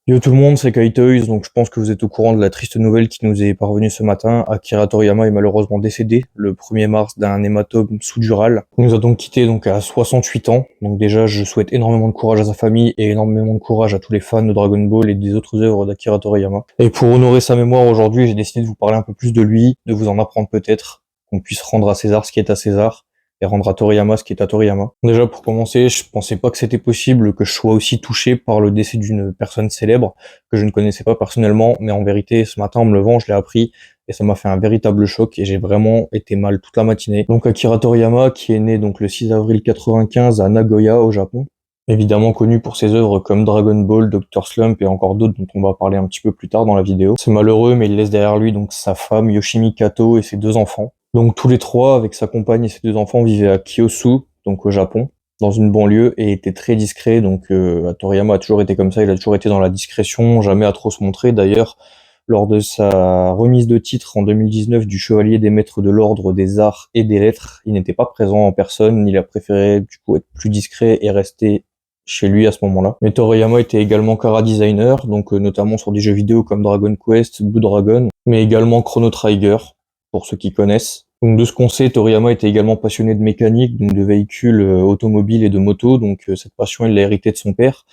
Yo tout le monde, c'est Kaitoys, donc je pense que vous êtes au courant de la triste nouvelle qui nous est parvenue ce matin. Akira Toriyama est malheureusement décédé le 1er mars d'un hématome sous-dural. Il nous a donc quitté donc à 68 ans. Donc déjà, je souhaite énormément de courage à sa famille et énormément de courage à tous les fans de Dragon Ball et des autres œuvres d'Akira Toriyama. Et pour honorer sa mémoire aujourd'hui, j'ai décidé de vous parler un peu plus de lui, de vous en apprendre peut-être, qu'on puisse rendre à César ce qui est à César et rendre à Toriyama ce qui est à Toriyama. Déjà, pour commencer, je pensais pas que c'était possible que je sois aussi touché par le décès d'une personne célèbre que je ne connaissais pas personnellement, mais en vérité, ce matin, en me levant, je l'ai appris et ça m'a fait un véritable choc et j'ai vraiment été mal toute la matinée. Donc Akira Toriyama, qui est né donc le 6 avril 95 à Nagoya, au Japon, évidemment connu pour ses œuvres comme Dragon Ball, Dr. Slump et encore d'autres dont on va parler un petit peu plus tard dans la vidéo. C'est malheureux, mais il laisse derrière lui donc sa femme Yoshimi Kato et ses deux enfants. Donc tous les trois, avec sa compagne et ses deux enfants, vivaient à Kyosu, donc au Japon, dans une banlieue, et étaient très discrets. Donc Toriyama a toujours été comme ça, il a toujours été dans la discrétion, jamais à trop se montrer. D'ailleurs, lors de sa remise de titre en 2019 du Chevalier des Maîtres de l'Ordre des Arts et des Lettres, il n'était pas présent en personne, il a préféré du coup être plus discret et rester chez lui à ce moment-là. Mais Toriyama était également chara-designer, donc notamment sur des jeux vidéo comme Dragon Quest, Blue Dragon, mais également Chrono Trigger, pour ceux qui connaissent. Donc de ce qu'on sait, Toriyama était également passionné de mécanique, donc de véhicules automobiles et de motos, donc cette passion il l'a hérité de son père,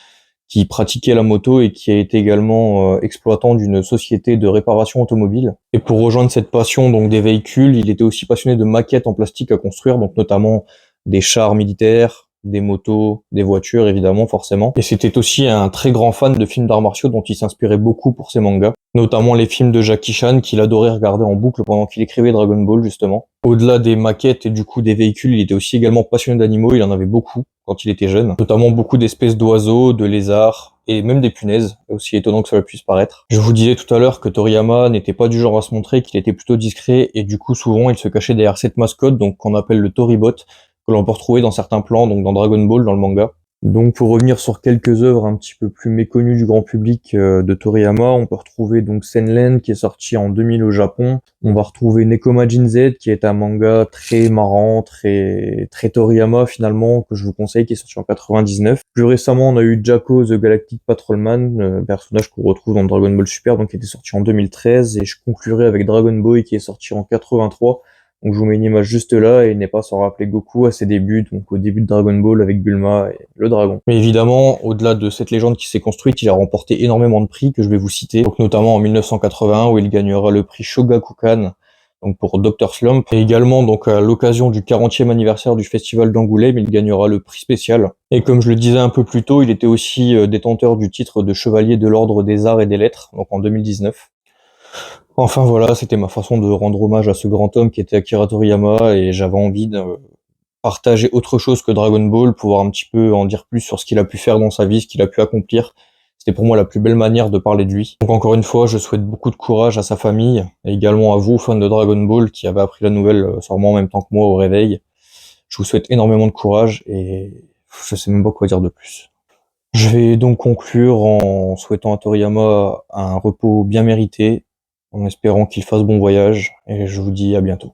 qui pratiquait la moto et qui a été également exploitant d'une société de réparation automobile. Et pour rejoindre cette passion donc des véhicules, il était aussi passionné de maquettes en plastique à construire, donc notamment des chars militaires, des motos, des voitures évidemment forcément. Et c'était aussi un très grand fan de films d'arts martiaux dont il s'inspirait beaucoup pour ses mangas, notamment les films de Jackie Chan qu'il adorait regarder en boucle pendant qu'il écrivait Dragon Ball justement. Au-delà des maquettes et du coup des véhicules, il était aussi également passionné d'animaux, il en avait beaucoup quand il était jeune, notamment beaucoup d'espèces d'oiseaux, de lézards et même des punaises, aussi étonnant que cela puisse paraître. Je vous disais tout à l'heure que Toriyama n'était pas du genre à se montrer, qu'il était plutôt discret et du coup souvent il se cachait derrière cette mascotte donc qu'on appelle le Toribot, que l'on peut retrouver dans certains plans, donc dans Dragon Ball, dans le manga. Donc pour revenir sur quelques œuvres un petit peu plus méconnues du grand public de Toriyama, on peut retrouver donc Senlen qui est sorti en 2000 au Japon. On va retrouver Nekomajin Z qui est un manga très marrant, très Toriyama finalement, que je vous conseille, qui est sorti en 99. Plus récemment, on a eu Jaco the Galactic Patrolman, personnage qu'on retrouve dans Dragon Ball Super, donc qui était sorti en 2013. Et je conclurai avec Dragon Boy qui est sorti en 83. Donc je vous mets une image juste là, et il n'est pas sans rappeler Goku à ses débuts, donc au début de Dragon Ball avec Bulma et le dragon. Mais évidemment, au-delà de cette légende qui s'est construite, il a remporté énormément de prix que je vais vous citer, donc notamment en 1981 où il gagnera le prix Shogakukan, donc pour Dr. Slump, et également donc à l'occasion du 40e anniversaire du festival d'Angoulême, il gagnera le prix spécial. Et comme je le disais un peu plus tôt, il était aussi détenteur du titre de Chevalier de l'Ordre des Arts et des Lettres, donc en 2019. Enfin voilà, c'était ma façon de rendre hommage à ce grand homme qui était Akira Toriyama et j'avais envie de partager autre chose que Dragon Ball, pouvoir un petit peu en dire plus sur ce qu'il a pu faire dans sa vie, ce qu'il a pu accomplir. C'était pour moi la plus belle manière de parler de lui. Donc encore une fois, je souhaite beaucoup de courage à sa famille et également à vous, fans de Dragon Ball, qui avez appris la nouvelle sûrement en même temps que moi au réveil. Je vous souhaite énormément de courage et je sais même pas quoi dire de plus. Je vais donc conclure en souhaitant à Toriyama un repos bien mérité, en espérant qu'il fasse bon voyage, et je vous dis à bientôt.